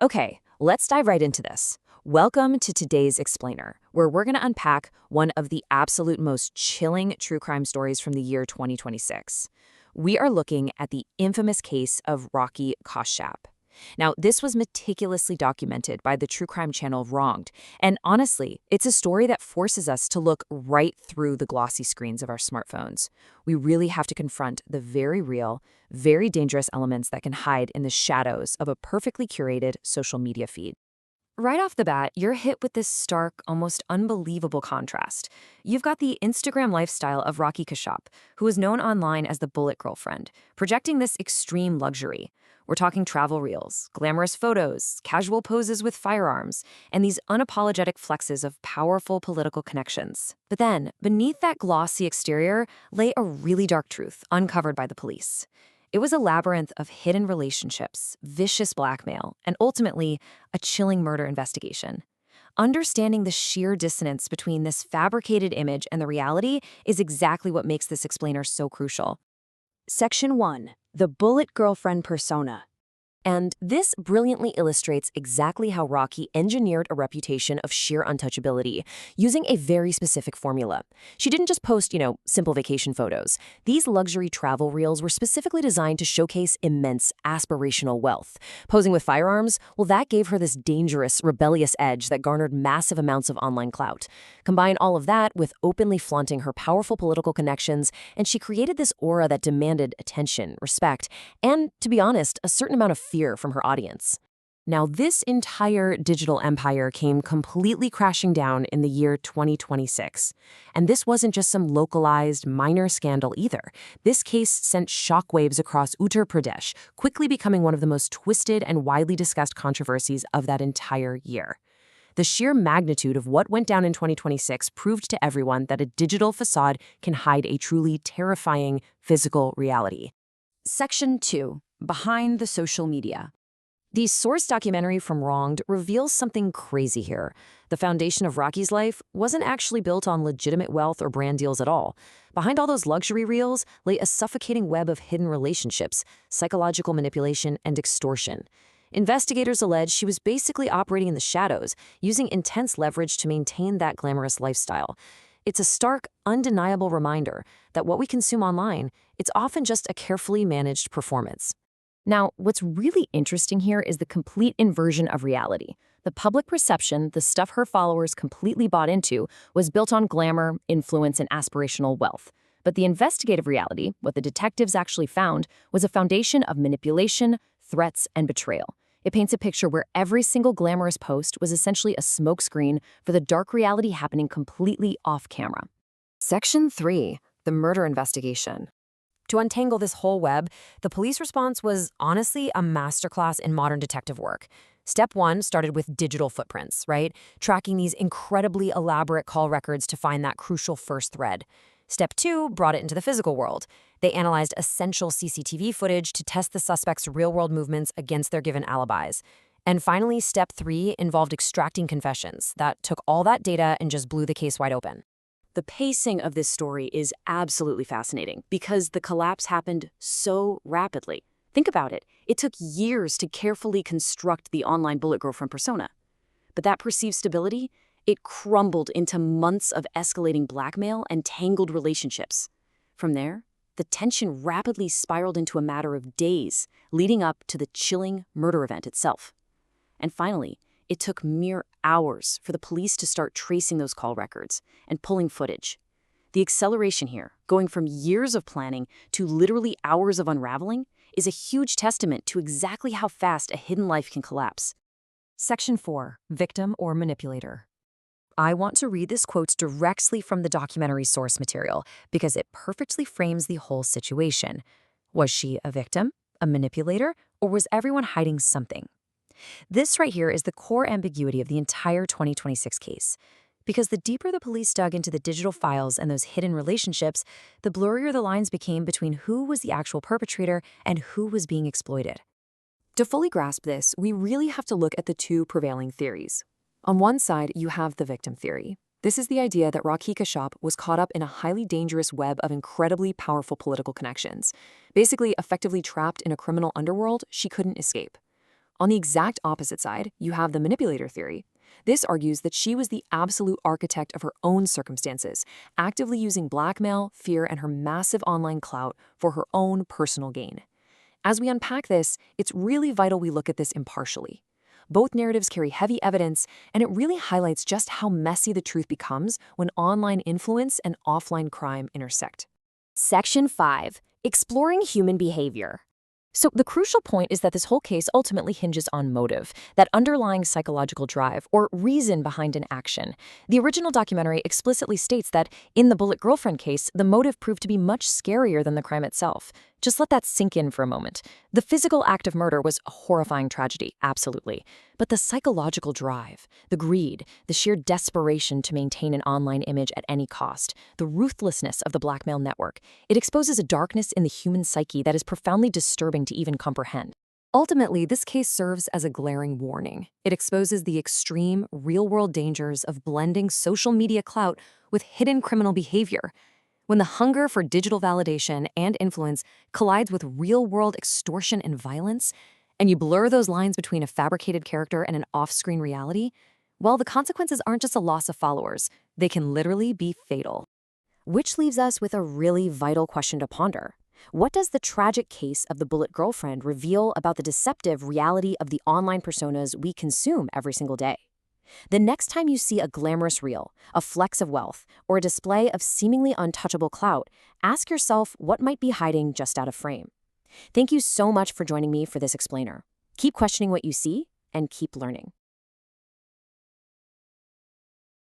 Okay, let's dive right into this. Welcome to today's Explainer, where we're going to unpack one of the absolute most chilling true crime stories from the year 2026. We are looking at the infamous case of Rocky Koschap. Now, this was meticulously documented by the true crime channel Wronged, and honestly, it's a story that forces us to look right through the glossy screens of our smartphones. We really have to confront the very real, very dangerous elements that can hide in the shadows of a perfectly curated social media feed. Right off the bat, you're hit with this stark, almost unbelievable contrast. You've got the Instagram lifestyle of Rocky Kashap, who is known online as the Bullet Girlfriend, projecting this extreme luxury. We're talking travel reels, glamorous photos, casual poses with firearms, and these unapologetic flexes of powerful political connections. But then, beneath that glossy exterior lay a really dark truth uncovered by the police. It was a labyrinth of hidden relationships, vicious blackmail, and ultimately, a chilling murder investigation. Understanding the sheer dissonance between this fabricated image and the reality is exactly what makes this explainer so crucial. Section 1. The Bullet Girlfriend Persona. And this brilliantly illustrates exactly how Rocky engineered a reputation of sheer untouchability, using a very specific formula. She didn't just post, simple vacation photos. These luxury travel reels were specifically designed to showcase immense aspirational wealth. Posing with firearms, well, that gave her this dangerous, rebellious edge that garnered massive amounts of online clout. Combine all of that with openly flaunting her powerful political connections, and she created this aura that demanded attention, respect, and, to be honest, a certain amount of fear from her audience. Now, this entire digital empire came completely crashing down in the year 2026. And this wasn't just some localized, minor scandal either. This case sent shockwaves across Uttar Pradesh, quickly becoming one of the most twisted and widely discussed controversies of that entire year. The sheer magnitude of what went down in 2026 proved to everyone that a digital facade can hide a truly terrifying physical reality. Section 2. Behind the social media. The Source documentary from Wronged reveals something crazy here. The foundation of Rocky's life wasn't actually built on legitimate wealth or brand deals at all. Behind all those luxury reels lay a suffocating web of hidden relationships, psychological manipulation, and extortion. Investigators allege she was basically operating in the shadows, using intense leverage to maintain that glamorous lifestyle. It's a stark, undeniable reminder that what we consume online, it's often just a carefully managed performance. Now, what's really interesting here is the complete inversion of reality. The public perception, the stuff her followers completely bought into, was built on glamour, influence, and aspirational wealth. But the investigative reality, what the detectives actually found, was a foundation of manipulation, threats, and betrayal. It paints a picture where every single glamorous post was essentially a smokescreen for the dark reality happening completely off camera. Section 3. The murder investigation. To untangle this whole web, the police response was honestly a masterclass in modern detective work. Step 1 started with digital footprints, right? Tracking these incredibly elaborate call records to find that crucial first thread. Step 2 brought it into the physical world. They analyzed essential CCTV footage to test the suspects' real-world movements against their given alibis. And finally, Step 3 involved extracting confessions that took all that data and just blew the case wide open. The pacing of this story is absolutely fascinating because the collapse happened so rapidly. Think about it. It took years to carefully construct the online Bullet Girlfriend persona. But that perceived stability, it crumbled into months of escalating blackmail and tangled relationships. From there, the tension rapidly spiraled into a matter of days, leading up to the chilling murder event itself. And finally, it took mere hours for the police to start tracing those call records and pulling footage. The acceleration here, going from years of planning to literally hours of unraveling, is a huge testament to exactly how fast a hidden life can collapse. Section 4. Victim or manipulator. I want to read this quote directly from the documentary source material because it perfectly frames the whole situation. Was she a victim, a manipulator, or was everyone hiding something? This right here is the core ambiguity of the entire 2026 case. Because the deeper the police dug into the digital files and those hidden relationships, the blurrier the lines became between who was the actual perpetrator and who was being exploited. To fully grasp this, we really have to look at the two prevailing theories. On one side, you have the victim theory. This is the idea that Rocky Kashap was caught up in a highly dangerous web of incredibly powerful political connections, basically effectively trapped in a criminal underworld she couldn't escape. On the exact opposite side, you have the manipulator theory. This argues that she was the absolute architect of her own circumstances, actively using blackmail, fear, and her massive online clout for her own personal gain. As we unpack this, it's really vital we look at this impartially. Both narratives carry heavy evidence, and it really highlights just how messy the truth becomes when online influence and offline crime intersect. Section 5. Exploring human behavior. So the crucial point is that this whole case ultimately hinges on motive, that underlying psychological drive or reason behind an action. The original documentary explicitly states that in the Bullet Girlfriend case, the motive proved to be much scarier than the crime itself. Just let that sink in for a moment. The physical act of murder was a horrifying tragedy, absolutely. But the psychological drive, the greed, the sheer desperation to maintain an online image at any cost, the ruthlessness of the blackmail network, it exposes a darkness in the human psyche that is profoundly disturbing to even comprehend. Ultimately, this case serves as a glaring warning. It exposes the extreme, real-world dangers of blending social media clout with hidden criminal behavior. When the hunger for digital validation and influence collides with real-world extortion and violence, and you blur those lines between a fabricated character and an off-screen reality, well, the consequences aren't just a loss of followers. They can literally be fatal. Which leaves us with a really vital question to ponder. What does the tragic case of the Bullet Girlfriend reveal about the deceptive reality of the online personas we consume every single day? The next time you see a glamorous reel, a flex of wealth, or a display of seemingly untouchable clout, ask yourself what might be hiding just out of frame. Thank you so much for joining me for this explainer. Keep questioning what you see and keep learning.